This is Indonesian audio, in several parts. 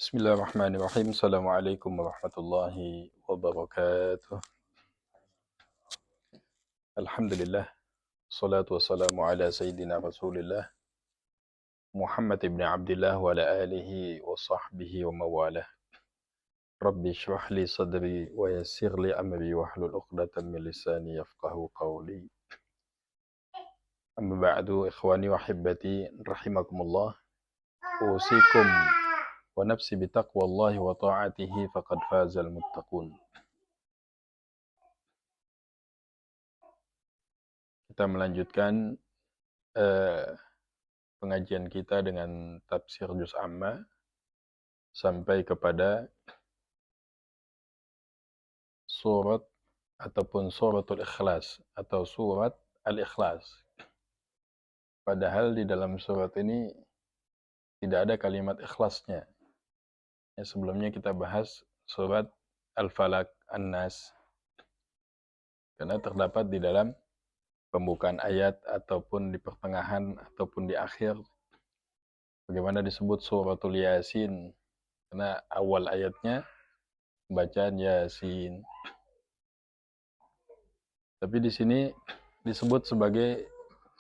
Bismillahirrahmanirrahim. Assalamualaikum warahmatullahi wabarakatuh. Alhamdulillah. Salatu wassalamu ala Sayyidina Rasulillah Muhammad ibn Abdullah wa ala alihi wa sahbihi wa mawalah. Rabbi shrah li sadri wa yassir li amri wahlul 'uqdatam min lisani yafqahu qawli. Amma ba'du, ikhwani wa hibbati rahimakumullah. Usikum wa nafsi bitaqwallahi wa ta'atihi faqad fazal muttaqun. Kita melanjutkan pengajian kita dengan tafsir juz amma sampai kepada surat ataupun suratul ikhlas atau surat al-ikhlas. Padahal di dalam surat ini tidak ada kalimat ikhlasnya. Sebelumnya kita bahas surat al-falaq, an-nas, karena terdapat di dalam pembukaan ayat ataupun di pertengahan ataupun di akhir. Bagaimana disebut suratul yasin, karena awal ayatnya bacaan yasin. Tapi di sini disebut sebagai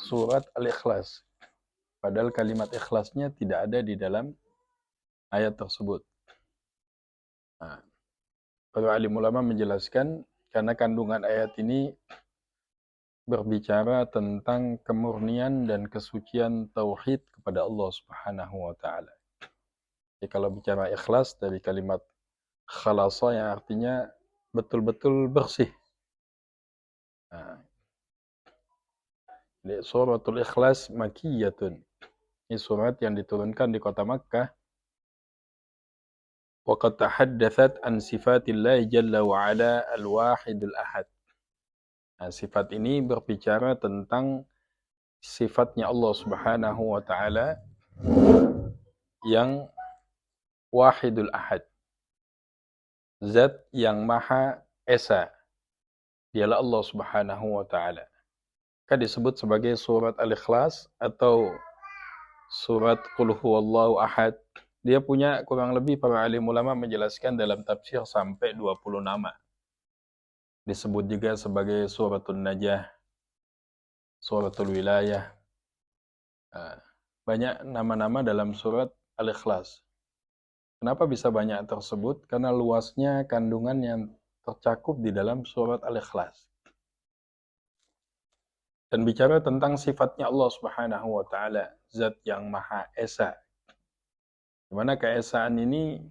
surat al-ikhlas. Padahal kalimat ikhlasnya tidak ada di dalam ayat tersebut. Nah, para alim ulama menjelaskan karena kandungan ayat ini berbicara tentang kemurnian dan kesucian tauhid kepada Allah Subhanahu wa taala. Jadi kalau bicara ikhlas dari kalimat khalasa yang artinya betul-betul bersih. Nah, suratul ikhlas makkiyatun. Ini surat yang diturunkan di kota Makkah. Wa qad tahaddathat an sifatillahi jalla wa ala al-wahidul ahad. Nah, sifat ini berbicara tentang sifatnya Allah Subhanahu wa taala yang wahidul ahad. Zat yang maha esa. Dialah Allah Subhanahu wa taala. Kan disebut sebagai surat al-ikhlas atau surat qul huwallahu ahad. Dia punya kurang lebih para alim ulama menjelaskan dalam tafsir sampai 20 nama. Disebut juga sebagai suratul najah, suratul wilayah. Banyak nama-nama dalam surat al-ikhlas. Kenapa bisa banyak tersebut? Karena luasnya kandungan yang tercakup di dalam surat al-ikhlas. Dan bicara tentang sifatnya Allah Subhanahu wa taala, zat yang maha esa. Di mana keesaan ini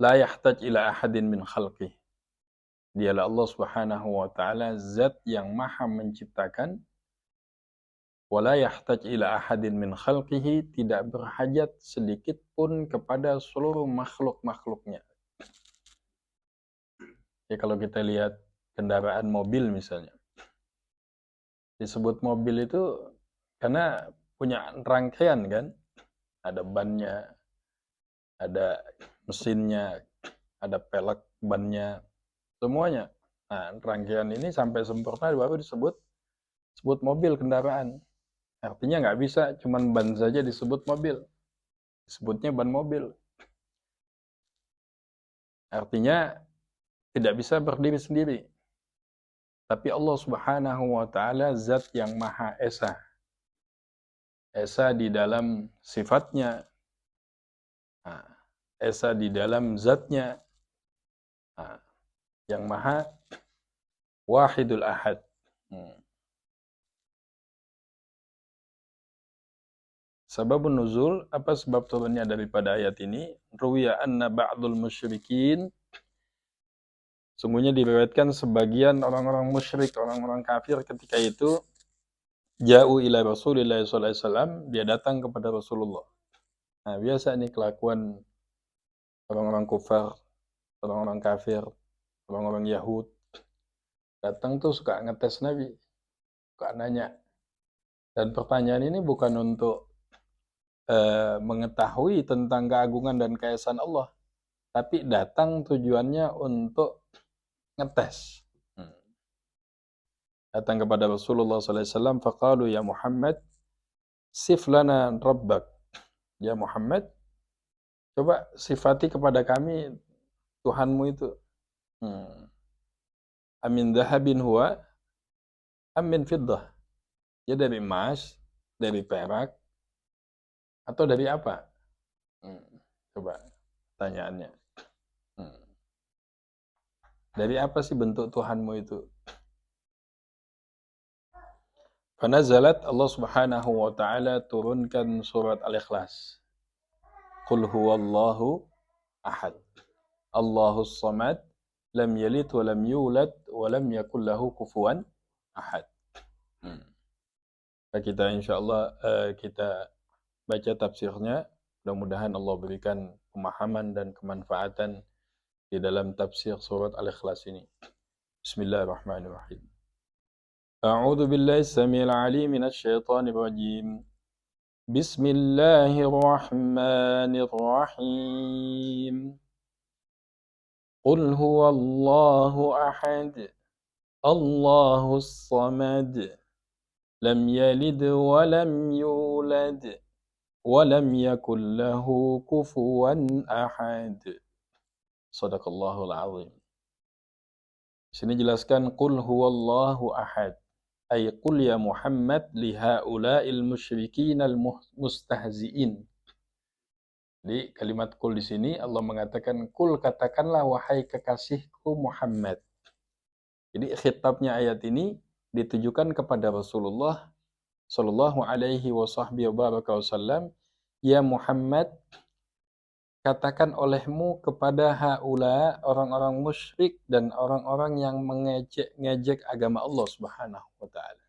la yahtaj ila ahadin min khalqih. Dialah Allah Subhanahu wa taala zat yang maha menciptakan, wala yahtaj ila ahadin min khalqihi, tidak berhajat sedikit pun kepada seluruh makhluk-makhluknya. Ya, kalau kita lihat kendaraan mobil misalnya, disebut mobil itu karena punya rangkaian kan, ada bannya, ada mesinnya, ada pelek bannya, semuanya. Nah, rangkaian ini sampai sempurna baru disebut mobil, kendaraan. Artinya nggak bisa cuman ban saja disebut mobil. Disebutnya ban mobil. Artinya tidak bisa berdiri sendiri. Tapi Allah Subhanahu wa taala zat yang maha esa. Esa di dalam sifatnya. Esa di dalam zatnya. Yang maha wahidul ahad. Sababun nuzul, apa sebab turunnya daripada ayat ini? Ruwiya anna ba'dul musyrikin, sungguhnya diriwayatkan sebagian orang-orang musyrik, orang-orang kafir ketika itu ja'u ila Rasulillah sallallahu alaihi wasallam, dia datang kepada Rasulullah. Nah, biasa nih kelakuan orang-orang kufar, orang-orang kafir, orang-orang Yahud. Datang tuh suka ngetes Nabi, suka nanya. Dan pertanyaan ini bukan untuk mengetahui tentang keagungan dan keesaan Allah, tapi datang tujuannya untuk ngetes. Datang kepada Rasulullah sallallahu alaihi wasallam, faqalu ya Muhammad sif lana rabbak. Ya Muhammad, coba sifati kepada kami Tuhanmu itu. Amin dhahabin huwa, amin fiddah. Ya dari emas, dari perak, atau dari apa? Hmm, Coba tanyaannya. Hmm, Dari apa sih bentuk Tuhanmu itu? Fanazalat Allah Subhanahu wa taala turunkan surat Al-Ikhlas. Qul huwallahu ahad. Allahus samad, lam yalid wa lam yulad wa lam yakul lahu kufuwan ahad. Hmm. Kita insyaallah kita baca tafsirnya. Mudah-mudahan Allah berikan pemahaman dan kemanfaatan di dalam tafsir surat Al-Ikhlas ini. Bismillahirrahmanirrahim. A'udzu billahi samil alim minasy syaithanir rajim. Bismillahirrahmanirrahim. Qul huwallahu ahad. Allahus samad. Lam yalid wa lam yulad wa lam yakul lahu kufuwan ahad. Shadaqallahul azim. Di sini jelaskan qul huwallahu ahad. Ay qul ya Muhammad li haula'il musyrikin al mustahzi'in. Di kalimat qul di sini Allah mengatakan qul, katakanlah wahai kekasihku Muhammad. Jadi khitabnya ayat ini ditujukan kepada Rasulullah sallallahu alaihi wasallam, ya Muhammad, katakan olehmu kepada haula, orang-orang musyrik dan orang-orang yang mengejek agama Allah Subhanahu wa taala.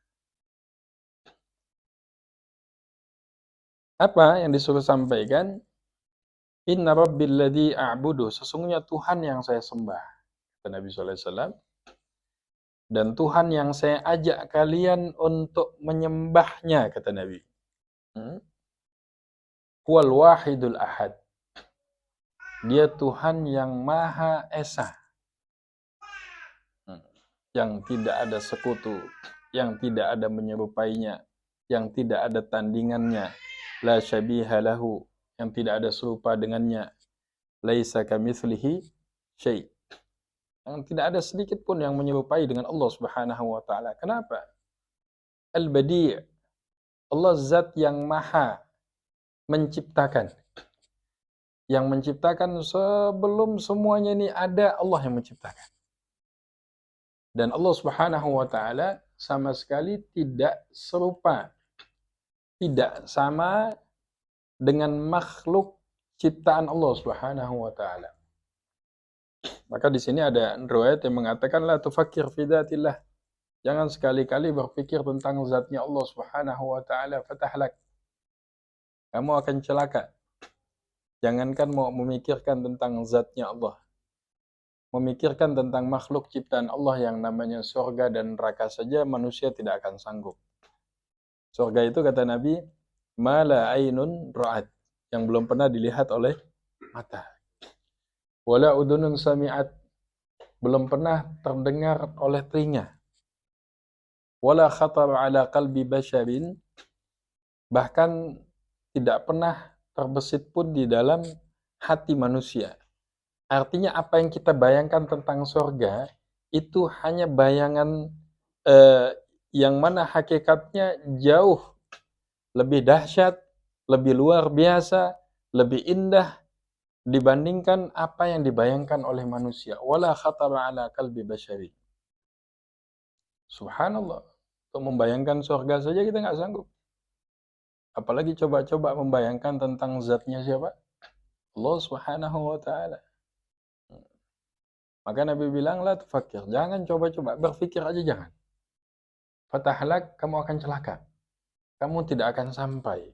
Apa yang disuruh sampaikan? Inna rabbil ladzi a'budu, sesungguhnya Tuhan yang saya sembah, kata Nabi sallallahu alaihi wasallam, dan Tuhan yang saya ajak kalian untuk menyembahnya, kata Nabi. Huwal wahidul ahad. Dia Tuhan yang Maha Esa, yang tidak ada sekutu, yang tidak ada menyerupainya, yang tidak ada tandingannya, la syabiha lahu, yang tidak ada serupa dengannya, laisa kamitslihi syai', yang tidak ada sedikit pun yang menyerupai dengan Allah Subhanahu wa taala. Kenapa? Al-Badi', Allah zat yang maha menciptakan. Yang menciptakan sebelum semuanya ini ada, Allah yang menciptakan. Dan Allah Subhanahu wa taala sama sekali tidak serupa, tidak sama dengan makhluk ciptaan Allah Subhanahu wa taala. Maka di sini ada riwayat yang mengatakan la tufakkir fi dzatillah. Jangan sekali-kali berpikir tentang zatnya Allah Subhanahu wa taala, fatahlak. Kamu akan celaka. Jangankan mau memikirkan tentang zatnya Allah. Memikirkan tentang makhluk ciptaan Allah yang namanya surga dan neraka saja manusia tidak akan sanggup. Surga itu kata Nabi, ma la ainun ra'at, yang belum pernah dilihat oleh mata. Wala udunun sami'at, belum pernah terdengar oleh telinga. Wala khatar ala qalbi basyarin, bahkan tidak pernah terbesit pun di dalam hati manusia. Artinya apa yang kita bayangkan tentang surga itu hanya bayangan yang mana hakikatnya jauh lebih dahsyat, lebih luar biasa, lebih indah dibandingkan apa yang dibayangkan oleh manusia. Wala khatara ala qalbi basyari. Subhanallah. Untuk membayangkan surga saja kita nggak sanggup. Apalagi coba-coba membayangkan tentang zatnya siapa? Allah Subhanahu wa taala. Maka Nabi bilang, la tufakir, jangan coba-coba, berpikir aja jangan. Fatahlak, kamu akan celaka. Kamu tidak akan sampai.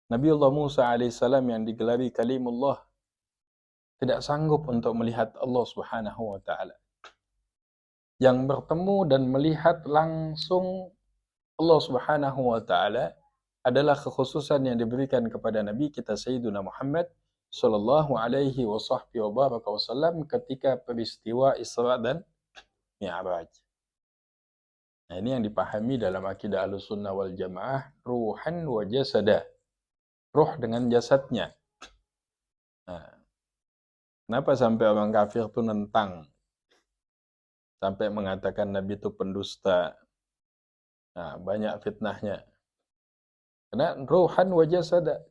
Nabi Allah Musa alaihissalam yang digelari kalimullah tidak sanggup untuk melihat Allah Subhanahu wa taala. Yang bertemu dan melihat langsung Allah Subhanahu wa taala adalah kekhususan yang diberikan kepada Nabi kita Sayyiduna Muhammad sallallahu alaihi wasallam ketika peristiwa Isra dan Mi'raj. Nah, ini yang dipahami dalam akidah Ahlussunnah wal Jamaah, ruhan wa jasada. ruh dengan jasadnya. Nah, kenapa sampai orang kafir itu nentang, sampai mengatakan Nabi itu pendusta? Nah, banyak fitnahnya. Karena ruhan wa jasada.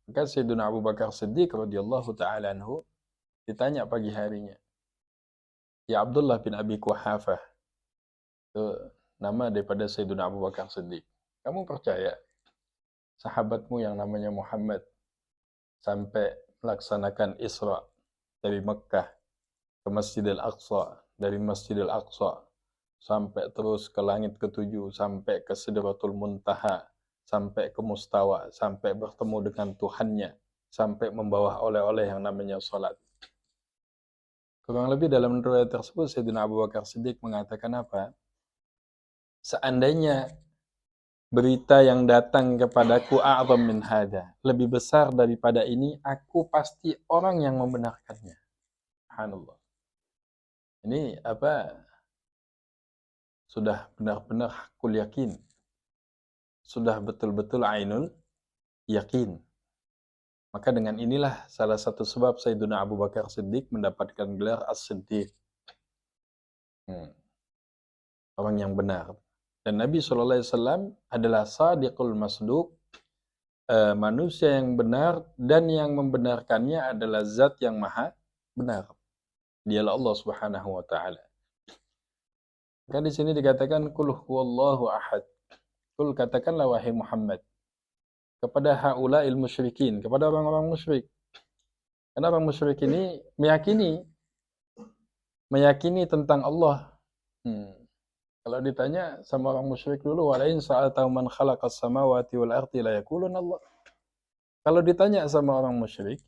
Maka Sayyidina Abu Bakar Siddiq radhiyallahu taala anhu ditanya pagi harinya, "Ya Abdullah bin Abi Quhafah," itu nama daripada Sayyidina Abu Bakar Siddiq, "kamu percaya sahabatmu yang namanya Muhammad sampai melaksanakan Isra dari Mekkah ke Masjidil Aqsa, dari Masjidil Aqsa sampai terus ke langit ketujuh, sampai ke Sidratul Muntaha, sampai ke Mustawa, sampai bertemu dengan Tuhannya, sampai membawa oleh-oleh yang namanya salat." Kurang lebih dalam riwayat tersebut Sayyidina Abu Bakar Siddiq mengatakan apa? Seandainya berita yang datang kepadaku a'zam min hada, lebih besar daripada ini, aku pasti orang yang membenarkannya. Subhanallah. Ini apa? Sudah benar-benar hakul yakin. Sudah betul-betul ainul yakin. Maka dengan inilah salah satu sebab Sayyidina Abu Bakar Siddiq mendapatkan gelar As-Siddiq. Orang yang benar. Dan Nabi SAW adalah Sadiqul Masduq, manusia yang benar, dan yang membenarkannya adalah zat yang maha benar. Dialah Allah Subhanahu wa taala. Kan di sini dikatakan qul huwallahu ahad. Qul, katakanlah wahai Muhammad kepada haula'il musyrikin, kepada orang-orang musyrik. Karena orang musyrik ini meyakini tentang Allah. Kalau ditanya sama orang musyrik dulu, walain sa'altahu man khalaqas samawati wal ardi la yaqulun Allah. Kalau ditanya sama orang musyrik,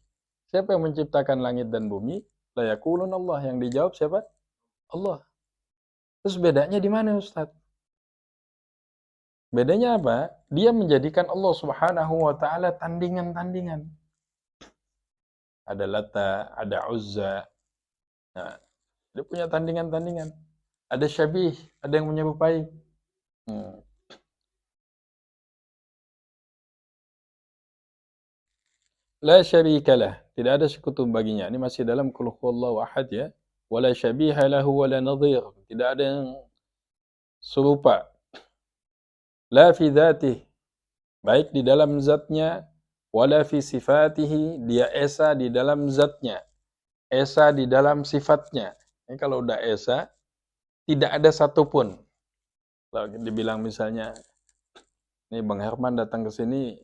siapa yang menciptakan langit dan bumi? La yaqulun Allah. Yang dijawab siapa? Allah. Terus bedanya di mana, Ustaz? Bedanya apa? Dia menjadikan Allah Subhanahu wa taala tandingan-tandingan. Ada Lata, ada Uzza. Nah, dia punya tandingan-tandingan. Ada syabih, ada yang menyerupai. La syarikalah, tidak ada sekutu baginya. Ini masih dalam qul huwallahu ahad ya. Wala syabiha lahu wala nadhir. Tidak ada yang serupa. La fi dzatihi, baik di dalam zatnya, wala fi sifatihi, dia esa di dalam zatnya, esa di dalam sifatnya. Ini kalau udah esa, tidak ada satupun. Kalau dibilang misalnya, nih Bang Herman datang ke sini,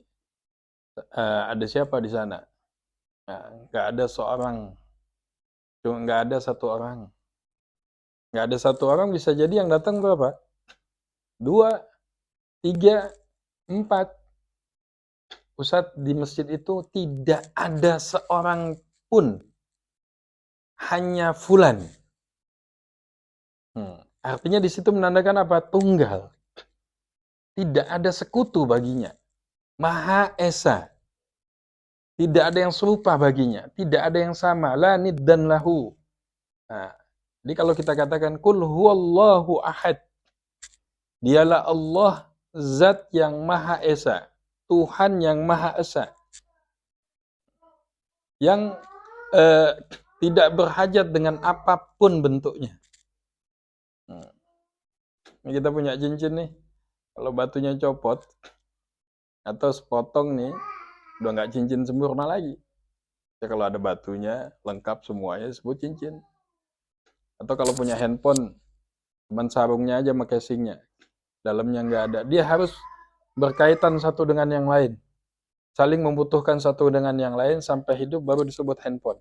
ada siapa di sana? Nah, nggak ada seorang, cuma nggak ada satu orang. Nggak ada satu orang, bisa jadi yang datang berapa? 2, 3, 4. Ustadz, di masjid itu tidak ada seorang pun, hanya fulan. Artinya di situ menandakan apa? Tunggal. Tidak ada sekutu baginya. Maha Esa. Tidak ada yang serupa baginya. Tidak ada yang sama. La niddan lahu. Nah, jadi kalau kita katakan qul huwallahu ahad, dialah Allah, zat yang Maha Esa, Tuhan yang Maha Esa, yang tidak berhajat dengan apapun bentuknya. Ini kita punya cincin nih, kalau batunya copot atau sepotong nih, udah nggak cincin sempurna lagi. Ya, kalau ada batunya lengkap semuanya disebut cincin. Atau kalau punya handphone, cuman sarungnya aja sama casingnya, dalamnya nggak ada. Dia harus berkaitan satu dengan yang lain, saling membutuhkan satu dengan yang lain sampai hidup baru disebut handphone.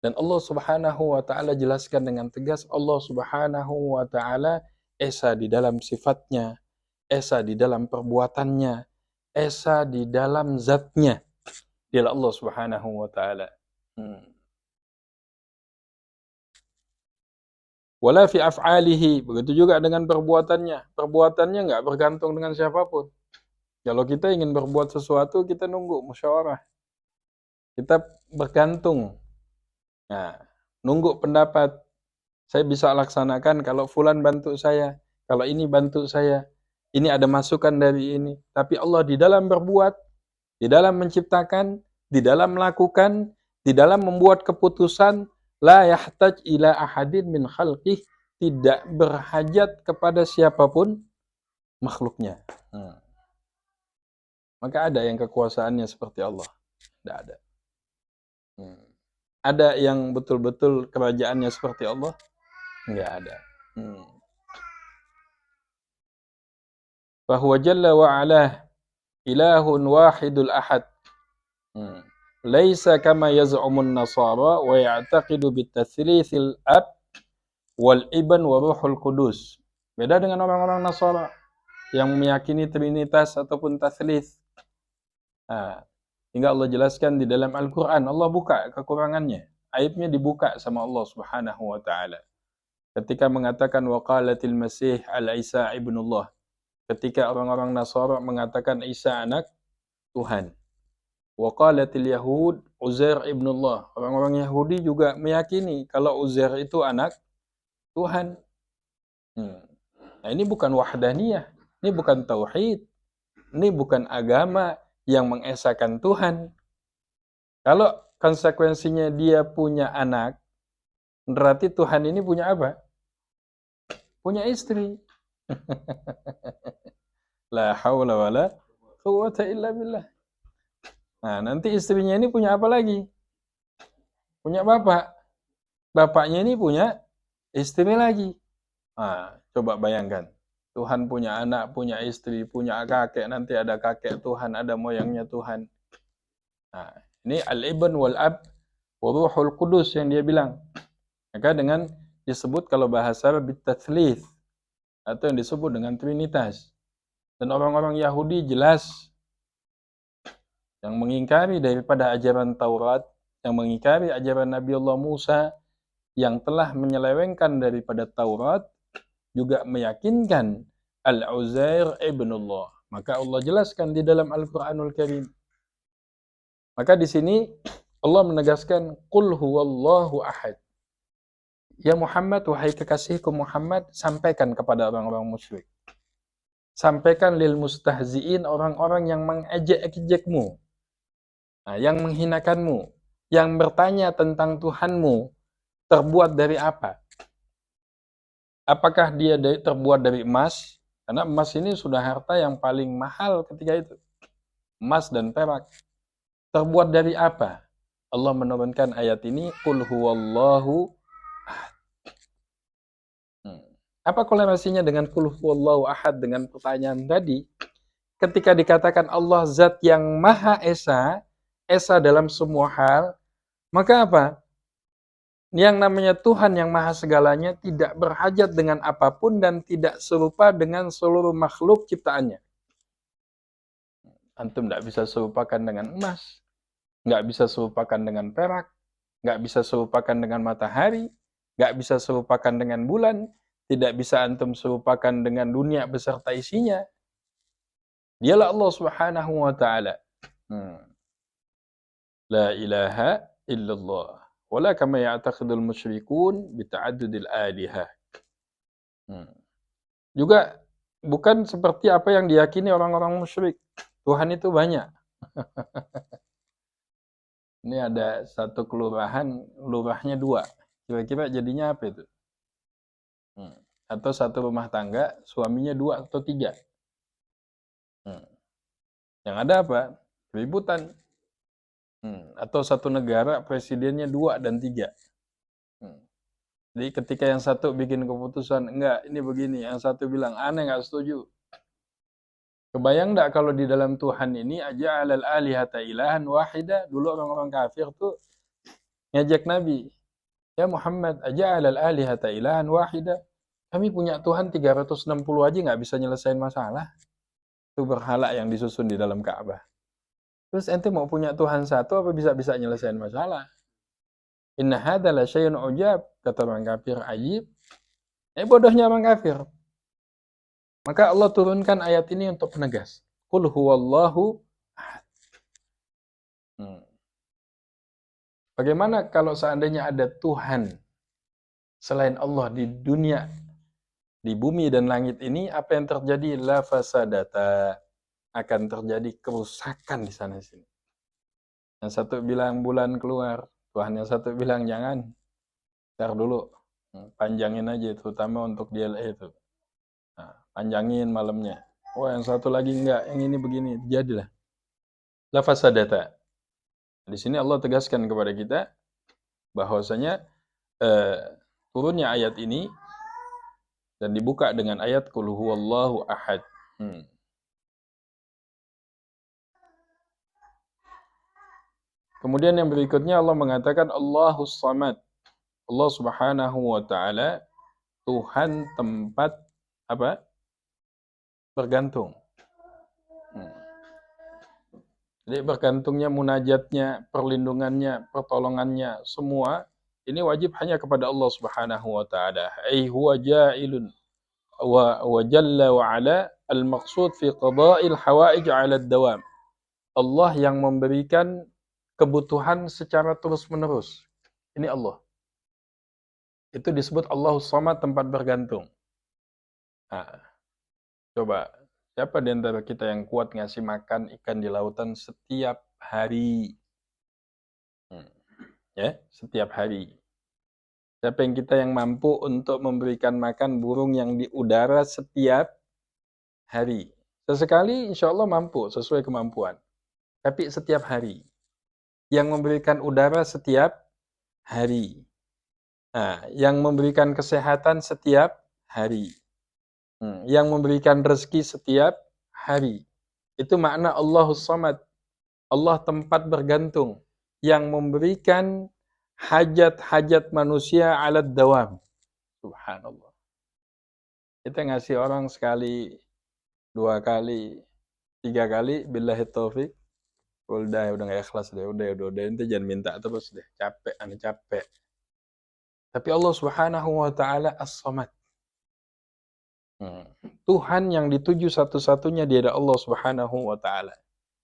Dan Allah Subhanahu wa taala jelaskan dengan tegas, Allah Subhanahu wa taala esa di dalam sifatnya, esa di dalam perbuatannya, esa di dalam zatnya. Dialah Allah Subhanahu wa taala. Wala fi af'alihi, begitu juga dengan perbuatannya. Perbuatannya nggak bergantung dengan siapapun. Kalau kita ingin berbuat sesuatu, kita nunggu musyawarah. Kita bergantung. Nah, nunggu pendapat. Saya bisa laksanakan kalau fulan bantu saya, kalau ini bantu saya. Ini ada masukan dari ini. Tapi Allah di dalam berbuat, Di dalam menciptakan, di dalam melakukan, di dalam membuat keputusan, la yahtaj ila ahadin min khalqih, tidak berhajat kepada siapapun makhluknya. Maka ada yang kekuasaannya seperti Allah? Tidak ada. Ada yang betul-betul kerajaannya seperti Allah? Enggak ada. Fahuwa jalla wa ala ilahun wahidul ahad. Laisa kama yaz'umun nasara wa ya'taqidu bitatslitsil ab wal ibn wa ruhul qudus. Beda dengan orang-orang Nasara yang meyakini trinitas ataupun tatslits. Hingga Allah jelaskan di dalam Al-Quran, Allah buka kekurangannya. Aibnya dibuka sama Allah subhanahu wa ta'ala. Ketika mengatakan waqalatil masih al-Isa ibnullah. Ketika orang-orang Nasara mengatakan Isa anak Tuhan. Waqalatil yahud Uzair ibnullah. Orang-orang Yahudi juga meyakini kalau Uzair itu anak Tuhan. Nah, ini bukan wahdaniyah. Ini bukan tauhid. Ini bukan agama yang mengesahkan Tuhan. Kalau konsekuensinya dia punya anak, berarti Tuhan ini punya apa? Punya istri. La haula wala quwwata illa billah. Nah, nanti istrinya ini punya apa lagi? Punya bapak. Bapaknya ini punya istri lagi. Nah, coba bayangkan. Tuhan punya anak, punya istri, punya kakek, nanti ada kakek Tuhan, ada moyangnya Tuhan. Nah, ini al-ibn wal-ab wa ruhul qudus yang dia bilang. Maka dengan disebut kalau bahasa bitatslits atau yang disebut dengan trinitas. Dan orang-orang Yahudi jelas yang mengingkari daripada ajaran Taurat, yang mengingkari ajaran Nabi Allah Musa yang telah menyelewengkan daripada Taurat, juga meyakinkan Al-Uzair ibnullah. Maka Allah jelaskan di dalam Al-Quranul Karim. Maka di sini Allah menegaskan qul huwallahu ahad. Ya Muhammad, wahai kekasihku Muhammad, sampaikan kepada orang-orang musyrik. Sampaikan lil mustahziin, orang-orang yang mengejek-ejekmu, yang menghinakanmu, yang bertanya tentang Tuhanmu, terbuat dari apa? Apakah dia terbuat dari emas? Karena emas ini sudah harta yang paling mahal ketika itu. Emas dan perak. Terbuat dari apa? Allah menurunkan ayat ini, qul huwallahu ahad. Apa korelasinya dengan qul huwallahu ahad dengan pertanyaan tadi? Ketika dikatakan Allah zat yang maha esa, esa dalam semua hal, maka apa? Yang namanya Tuhan yang maha segalanya tidak berhajat dengan apapun dan tidak serupa dengan seluruh makhluk ciptaannya. Antum tidak bisa serupakan dengan emas, nggak bisa serupakan dengan perak, nggak bisa serupakan dengan matahari, nggak bisa serupakan dengan bulan, tidak bisa antum serupakan dengan dunia beserta isinya. Dialah Allah Subhanahu wa ta'ala. La ilaha illallah. Wala kama ya'taqidul musyrikun bita'addudil alihah. Juga bukan seperti apa yang diyakini orang-orang musyrik. Tuhan itu banyak. Ini ada satu kelurahan, lurahnya 2. Kira-kira jadinya apa itu? Atau satu rumah tangga, suaminya 2 atau 3. Yang ada apa? Keributan. Atau satu negara presidennya 2 dan 3. Jadi ketika yang satu bikin keputusan, enggak, ini begini, yang satu bilang, aneh, enggak setuju. Kebayang enggak kalau di dalam Tuhan ini aja alal alihata ilahan wahida, dulu orang-orang kafir tuh ngejek Nabi. Ya Muhammad, aja alal alihata ilahan wahida. Kami punya Tuhan 360 aja enggak bisa nyelesain masalah. Itu berhala yang disusun di dalam Ka'bah. Terus ente mau punya Tuhan satu apa bisa-bisa nyelesain masalah? Inna hadza la syai'un ujab, kata orang kafir, ajib. Bodohnya orang kafir. Maka Allah turunkan ayat ini untuk penegas. Qul huwallahu ahad. Bagaimana kalau seandainya ada Tuhan selain Allah di dunia, di bumi dan langit ini, apa yang terjadi? La fasadata. akan terjadi kerusakan di sana sini. Yang satu bilang bulan keluar, Tuhan yang satu bilang jangan, ntar dulu, panjangin aja terutama untuk DLA itu. Nah, panjangin malamnya. Oh yang satu lagi enggak, yang ini begini, jadilah. La fasadata. Di sini Allah tegaskan kepada kita bahwasanya turunnya ayat ini dan dibuka dengan ayat Qul huwallahu ahad. Kemudian yang berikutnya Allah mengatakan Allahus Samad. Allah Subhanahu wa taala Tuhan tempat apa? Bergantung. Jadi bergantungnya, munajatnya, perlindungannya, pertolongannya, semua ini wajib hanya kepada Allah Subhanahu wa taala. Ai huwa ja'ilun wa jalla wa ala al-maqsud fi qada'il hawaij 'ala ad-dawam. Allah yang memberikan kebutuhan secara terus-menerus. Ini Allah. Itu disebut Allahus Samad, tempat bergantung. Nah, coba siapa di antara kita yang kuat ngasih makan ikan di lautan setiap hari? Ya, setiap hari. Siapa yang mampu untuk memberikan makan burung yang di udara setiap hari? Sesekali insya Allah mampu sesuai kemampuan. Tapi setiap hari. Yang memberikan udara setiap hari. Nah, yang memberikan kesehatan setiap hari. Yang memberikan rezeki setiap hari. Itu makna Allahus Samad. Allah tempat bergantung. Yang memberikan hajat-hajat manusia alat dawam. Subhanallah. Kita ngasih orang sekali, 2 kali, 3 kali, billahi taufik. Udah gak ikhlas deh, udah ente jangan minta terus deh. Capek. Tapi Allah Subhanahu wa taala As-Samad. Tuhan yang dituju satu-satunya dia ada Allah Subhanahu wa taala.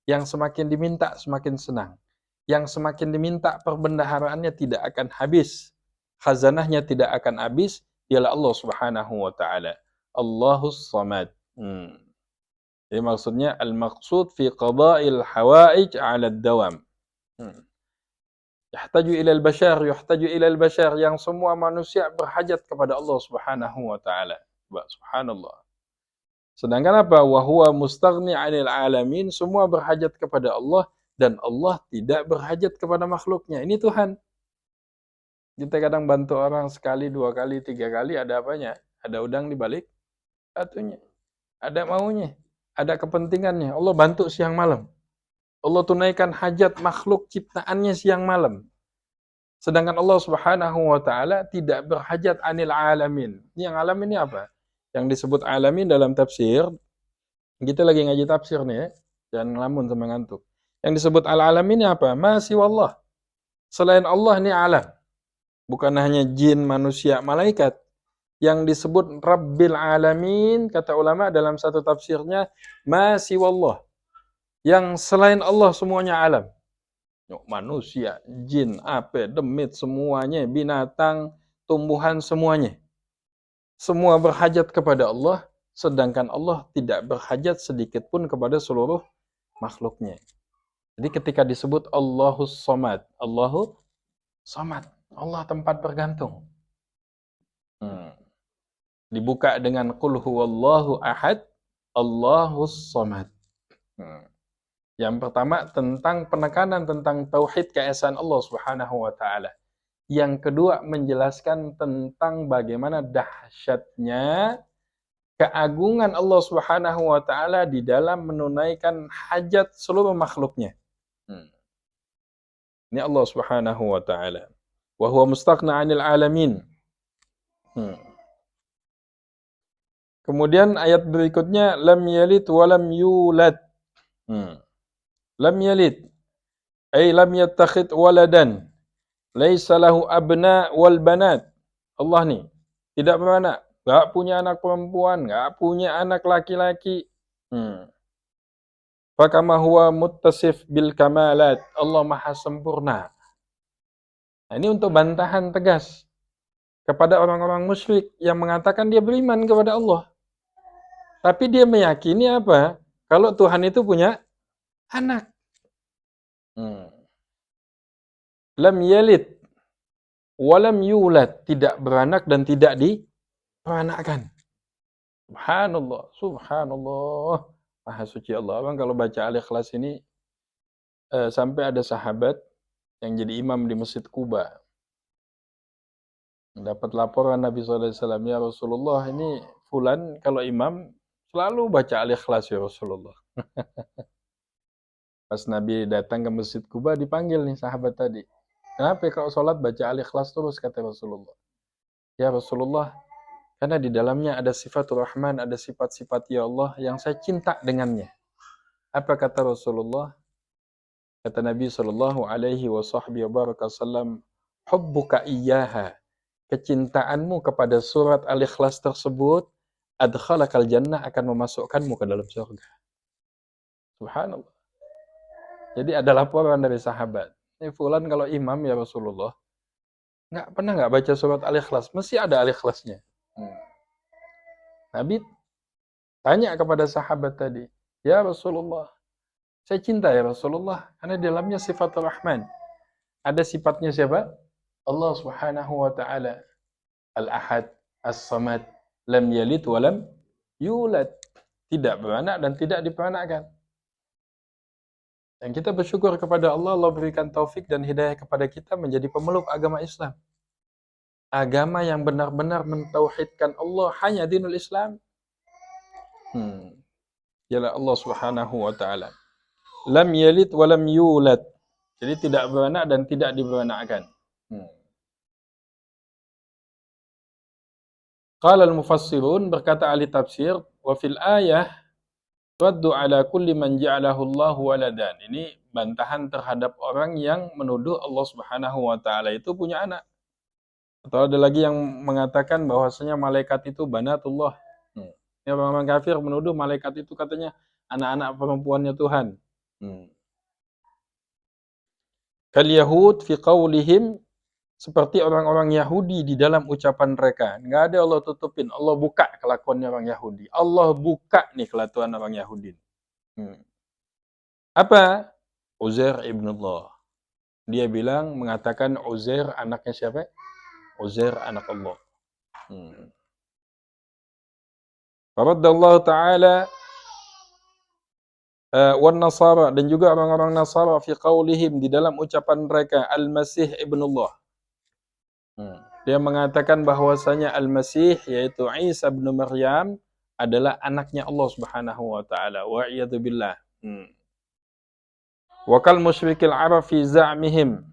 Yang semakin diminta semakin senang. Yang semakin diminta perbendaharaannya tidak akan habis. Khazanahnya tidak akan habis, ialah Allah Subhanahu wa taala. Allahus Samad. Jadi maksudnya al-maqsud fi qada'il hawaij 'ala ad-dawam. Yahtaju ila al-bashar, yahtaju ila al-bashar, yang semua manusia berhajat kepada Allah Subhanahu wa taala. Subhanallah. Sedangkan apa? Wa huwa mustaghni 'anil 'alamin, semua berhajat kepada Allah dan Allah tidak berhajat kepada makhluknya. Ini Tuhan. Kita kadang bantu orang sekali, 2 kali, 3 kali, ada apanya? Ada udang di balik batunya. Ada maunya, ada kepentingannya. Allah bantu siang malam. Allah tunaikan hajat makhluk ciptaannya siang malam. Sedangkan Allah Subhanahu wa taala tidak berhajat 'anil 'alamin. Yang alam ini apa? Yang disebut alamin dalam tafsir, kita lagi ngaji tafsir nih ya, jangan ngelamun sama ngantuk. Yang disebut al-alamin ini apa? Masih wallah. Selain Allah ini alam. Bukan hanya jin, manusia, malaikat. Yang disebut Rabbil Alamin, kata ulama dalam satu tafsirnya, masih wallah. Yang selain Allah semuanya alam. Manusia, jin, ape, demit, semuanya, binatang, tumbuhan, semuanya. Semua berhajat kepada Allah, sedangkan Allah tidak berhajat sedikit pun kepada seluruh makhluknya. Jadi ketika disebut Allahus Samad, Allahu Samad, Allah tempat bergantung. Dibuka dengan Qul huwallahu ahad, Allahus Samad. Yang pertama tentang penekanan tentang tauhid keesaan Allah Subhanahu wa taala. Yang kedua menjelaskan tentang bagaimana dahsyatnya keagungan Allah Subhanahu wa taala di dalam menunaikan hajat seluruh makhluknya. Ini Allah Subhanahu wa taala. Wa huwa mustaghna 'anil 'alamin. Kemudian ayat berikutnya lam yalid wa lam yulad. Lam yalid ay lam yattakhid waladan. Laisa lahu abna wal banat. Allah nih tidak beranak, enggak punya anak perempuan, enggak punya anak laki-laki. Fakama huwa muttasif bil kamalat. Allah Maha sempurna. Nah, ini untuk bantahan tegas kepada orang-orang musyrik yang mengatakan dia beriman kepada Allah. Tapi dia meyakini apa? kalau Tuhan itu punya anak. Lam yalid walam yulad, tidak beranak dan tidak diperanakkan. Subhanallah, subhanallah. Maha suci Allah. Abang kalau baca Al-Ikhlas ini sampai ada sahabat yang jadi imam di Masjid Kuba. Dapat laporan Nabi SAW, ya Rasulullah, ini fulan kalau imam selalu baca Al-Ikhlas ya Rasulullah. Pas Nabi datang ke Masjid Kuba dipanggil nih sahabat tadi. Kenapa kalau sholat baca Al-Ikhlas terus, kata Rasulullah. Ya Rasulullah, karena di dalamnya ada sifatul Rahman, ada sifat-sifat ya Allah yang saya cinta dengannya. Apa kata Rasulullah? Kata Nabi sallallahu alaihi wasallam, hubbuka iyyaha, kecintaanmu kepada surat Al-Ikhlas tersebut adkhalakal jannah, akan memasukkanmu ke dalam surga. Subhanallah. Jadi ada laporan dari sahabat. Ini fulan kalau imam ya Rasulullah, nggak baca surat Al-Ikhlas, mesti ada Al-Ikhlasnya. Nabi tanya kepada sahabat tadi, ya Rasulullah, saya cinta ya Rasulullah, karena di dalamnya sifat Rahman. Ada sifatnya siapa? Allah Subhanahu wa taala. Al-Ahad, As-Samad, lam yalid wa lam yulad. Tidak beranak dan tidak diperanakkan. Dan kita bersyukur kepada Allah, Allah berikan taufik dan hidayah kepada kita menjadi pemeluk agama Islam. Agama yang benar-benar mentauhidkan Allah, hanya dinul Islam. Ialah Allah Subhanahu wa taala. Lam yalid wa lam yulad. Jadi tidak beranak dan tidak diperanakkan. Qala al-mufassirun, berkata ahli tafsir, wa fil ayah raddu ala kulli man ja'alahu Allahu waladan. Ini bantahan terhadap orang yang menuduh Allah Subhanahu wa taala itu punya anak. Atau ada lagi yang mengatakan bahwasanya malaikat itu banatullah. Ini orang-orang kafir menuduh malaikat itu katanya anak-anak perempuannya Tuhan. Kal yahud fi qaulihim, seperti orang-orang Yahudi di dalam ucapan mereka. Nggak ada Allah tutupin. Allah buka kelakuannya orang Yahudi. Allah buka nih kelakuan orang Yahudi. Apa? Uzair ibn Allah. Dia bilang, mengatakan Uzair anaknya siapa? Uzair anak Allah. Faraddallahu ta'ala wan Nasara, dan juga orang-orang Nasara fi qaulihim, di dalam ucapan mereka Al-Masih ibnullah. Dia mengatakan bahwasanya Al-Masih, yaitu Isa bin Maryam, adalah anaknya Allah Subhanahu wa taala. Wa iyadu billah. Wa kal musyrikil Arab fi za'mihim.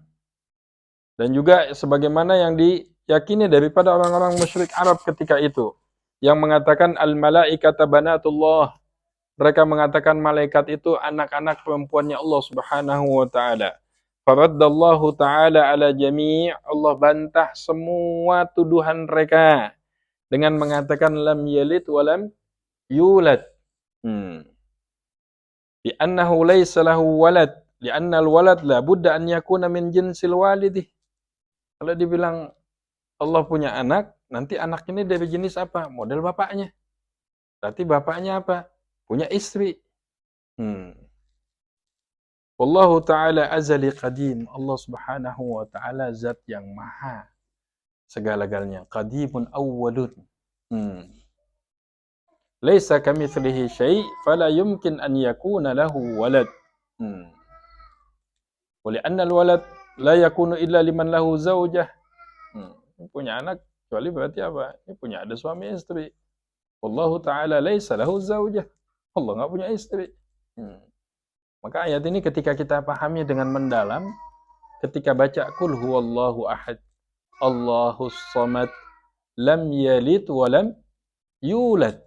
Dan juga sebagaimana yang diyakini daripada orang-orang musyrik Arab ketika itu, yang mengatakan al-malaikata banatullah. Mereka mengatakan malaikat itu anak-anak perempuannya Allah Subhanahu wa taala. Faraddallahu ta'ala ala jami', Allah bantah semua tuduhan mereka dengan mengatakan lam yalid wa lam yulad. Li'annahu laysa lahu walad, li'anna al-walad la budda an yakuna min jinsil walidih. Kalau dibilang Allah punya anak, nanti anak ini dari jenis apa? Model bapaknya. Berarti bapaknya apa? Punya istri. Wallahu ta'ala azali qadim. Allah Subhanahu wa ta'ala zat yang maha segala-galanya. Qadimun awwalun. Laisa kamitslihi syai' fala yumkin an yakuna lahu walad. Wa li'anna al-walad la yakunu illa liman lahu zaujah. Punya anak kecuali berarti apa? Ini punya ada suami istri. Wallahu ta'ala laisa lahu zaujah. Allah enggak punya istri. Maka ayat ini ketika kita pahami dengan mendalam, ketika baca qul huwallahu ahad, Allahus samad, lam yalid wa lam yulad,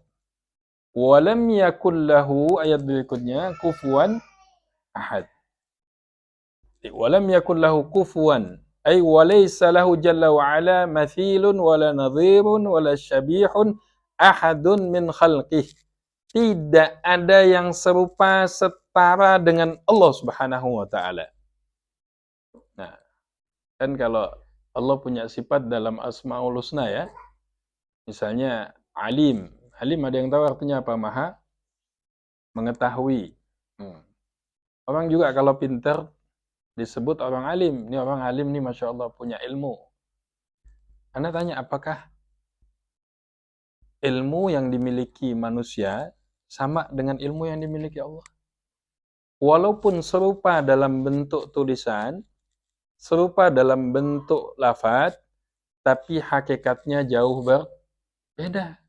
wa lam yakul lahu, ayat berikutnya, kufuwan ahad. Wa lam yakul lahu kufuwan, ay wa laysa lahu jalla wa ala mathilun wala nadhirun wala syabihun ahadun min khalqih. Tidak ada yang serupa setara dengan Allah Subhanahu wa taala. Nah, kan kalau Allah punya sifat dalam Asmaul Husna ya. Misalnya Alim. Alim ada yang tahu artinya apa? Maha mengetahui. Orang juga kalau pintar disebut orang alim. Ini orang alim nih, Masya Allah, punya ilmu. Anda tanya, apakah ilmu yang dimiliki manusia sama dengan ilmu yang dimiliki Allah? Walaupun serupa dalam bentuk tulisan, serupa dalam bentuk lafaz, tapi hakikatnya jauh berbeda.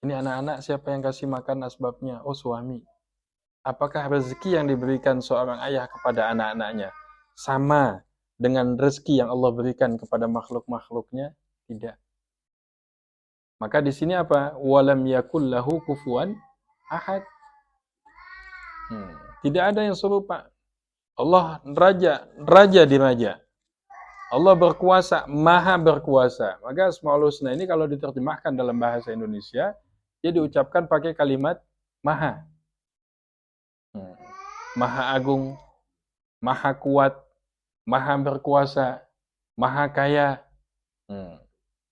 Ini anak-anak siapa yang kasih makan asbabnya? Oh, suami. Apakah rezeki yang diberikan seorang ayah kepada anak-anaknya sama dengan rezeki yang Allah berikan kepada makhluk-makhluknya? Tidak. Maka di sini apa? Walam yakul lahu kufuwan ahad. Tidak ada yang serupa. Allah raja di raja. Allah berkuasa, maha berkuasa. Maka Asmaul Husna ini kalau diterjemahkan dalam bahasa Indonesia, dia diucapkan pakai kalimat maha. Maha agung, maha kuat, maha berkuasa, maha kaya,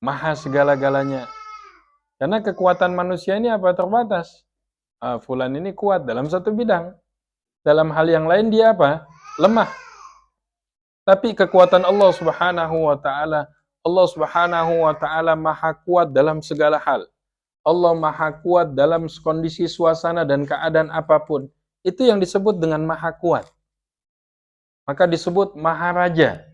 maha segala-galanya. Karena kekuatan manusia ini apa? Terbatas. Fulan ini kuat dalam satu bidang. Dalam hal yang lain dia apa? Lemah. Tapi kekuatan Allah Subhanahu wa taala, Allah Subhanahu wa taala maha kuat dalam segala hal. Allah maha kuat dalam kondisi suasana dan keadaan apapun. Itu yang disebut dengan maha kuat. Maka disebut maha raja.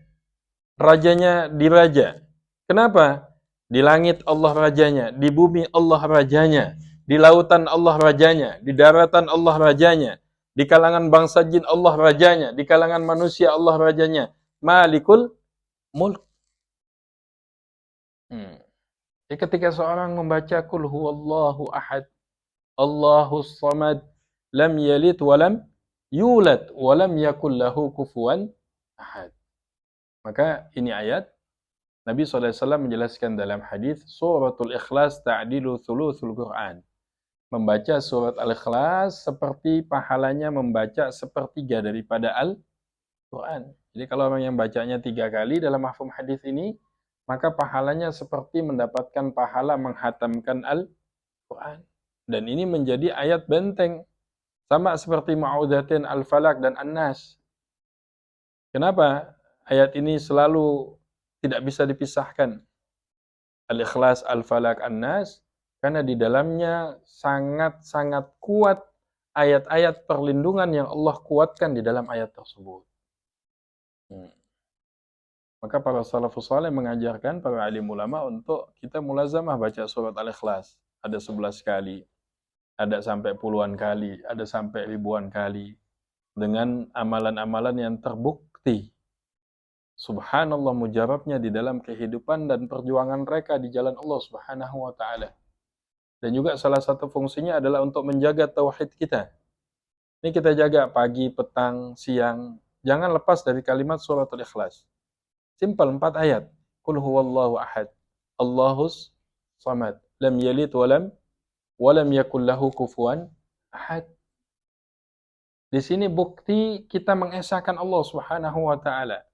Rajanya diraja. Kenapa? Di langit Allah rajanya, di bumi Allah rajanya, di lautan Allah rajanya, di daratan Allah rajanya, di kalangan bangsa jin Allah rajanya, di kalangan manusia Allah rajanya. Malikul mulk. Ketika seorang membaca Qul huwallahu ahad, Allahus samad, lam yalid walam yulad walam yakul lahu kufuwan ahad. Maka ini ayat Nabi SAW menjelaskan dalam hadis suratul Ikhlas ta'dilu thuluthul Quran. Membaca surat Al-Ikhlas seperti pahalanya membaca sepertiga daripada Al-Quran. Jadi kalau orang yang bacanya 3 kali dalam mafhum hadis ini, maka pahalanya seperti mendapatkan pahala menghatamkan Al-Quran. Dan ini menjadi ayat benteng. Sama seperti Ma'udhatin, Al-Falaq, dan An-Nas. Kenapa? Ayat ini selalu tidak bisa dipisahkan. Al-Ikhlas, Al-Falaq, An-Nas. Karena di dalamnya sangat-sangat kuat ayat-ayat perlindungan yang Allah kuatkan di dalam ayat tersebut. Maka para salafus saleh mengajarkan para alim ulama untuk kita mulazamah baca surat Al-Ikhlas. Ada 11 kali. Ada sampai puluhan kali, ada sampai ribuan kali. Dengan amalan-amalan yang terbukti. Subhanallah mujarabnya di dalam kehidupan dan perjuangan mereka di jalan Allah Subhanahu wa ta'ala. Dan juga salah satu fungsinya adalah untuk menjaga tauhid kita. Ini kita jaga pagi, petang, siang. Jangan lepas dari kalimat suratul Ikhlas. Simpel 4 ayat. Qul huwallahu ahad. Allahus samad. Lam yalid walam yakul lahu kufuwan ahad. Di sini bukti kita mengesahkan Allah Subhanahu wa taala.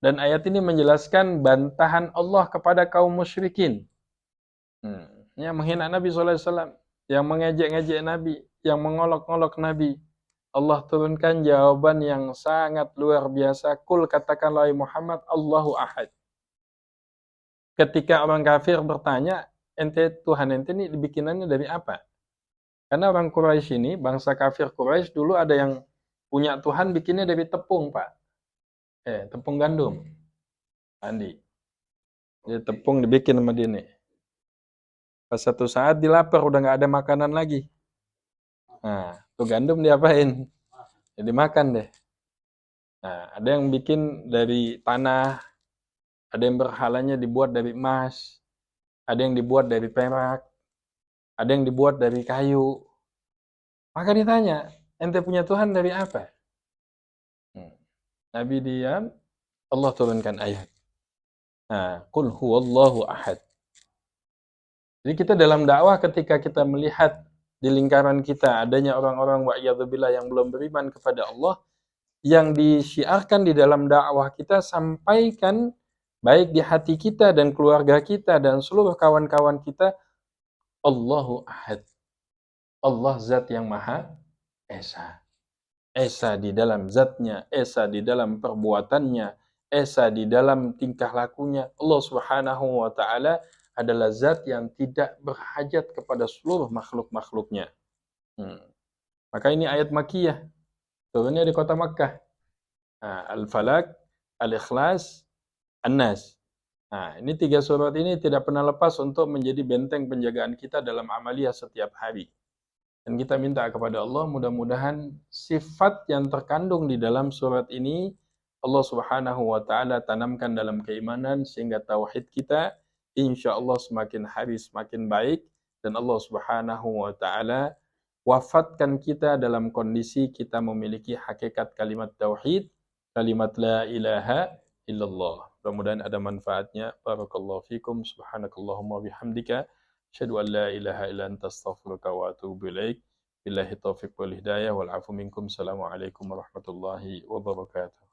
Dan ayat ini menjelaskan bantahan Allah kepada kaum musyrikin. Yang menghina Nabi SAW, yang mengejek-ngejek Nabi, yang mengolok-olok Nabi. Allah turunkan jawaban yang sangat luar biasa. Kul katakanlah Muhammad, Allahu ahad. Ketika orang kafir bertanya, Tuhan ente ini dibikinannya dari apa? Karena orang Quraisy ini, bangsa kafir Quraisy dulu ada yang punya Tuhan bikinnya dari tepung, Pak. Tepung gandum. Andi. Jadi tepung dibikin sama dia nih. Pas satu saat dilapar, udah nggak ada makanan lagi. Nah, tuh gandum diapain? Jadi makan deh. Nah, ada yang bikin dari tanah, ada yang berhalanya dibuat dari emas, ada yang dibuat dari perak, ada yang dibuat dari kayu. Maka ditanya, ente punya Tuhan dari apa? Nabi diam, Allah turunkan ayat. Qul huwallahu ahad. Jadi kita dalam dakwah ketika kita melihat di lingkaran kita adanya orang-orang wa'iyadzubillah yang belum beriman kepada Allah, yang disiarkan di dalam dakwah kita sampaikan baik di hati kita dan keluarga kita dan seluruh kawan-kawan kita, Allahu ahad. Allah zat yang Maha Esa. Esa di dalam zatnya, esa di dalam perbuatannya, esa di dalam tingkah lakunya. Allah Subhanahu wa taala adalah zat yang tidak berhajat kepada seluruh makhluk-makhluknya. Hmm. Maka ini ayat Makkiyah, turunnya di kota Makkah. Nah, Al-Falaq, Al-Ikhlas, An-Nas. Nah, ini tiga surat ini tidak pernah lepas untuk menjadi benteng penjagaan kita dalam amaliyah setiap hari. Dan kita minta kepada Allah mudah-mudahan sifat yang terkandung di dalam surat ini Allah Subhanahu wa taala tanamkan dalam keimanan sehingga tauhid kita insya Allah semakin hari semakin baik dan Allah Subhanahu wa taala wafatkan kita dalam kondisi kita memiliki hakikat kalimat tauhid, kalimat la ilaha illallah. Mudah-mudahan ada manfaatnya. Barakallahu fikum. Subhanakallahumma bihamdika. Asyhadu an la ilaha illa anta astaghfiruka wa atubu ilaik. Billahi taufiq wal hidayah wal afu minkum. Assalamualaikum warahmatullahi wabarakatuh.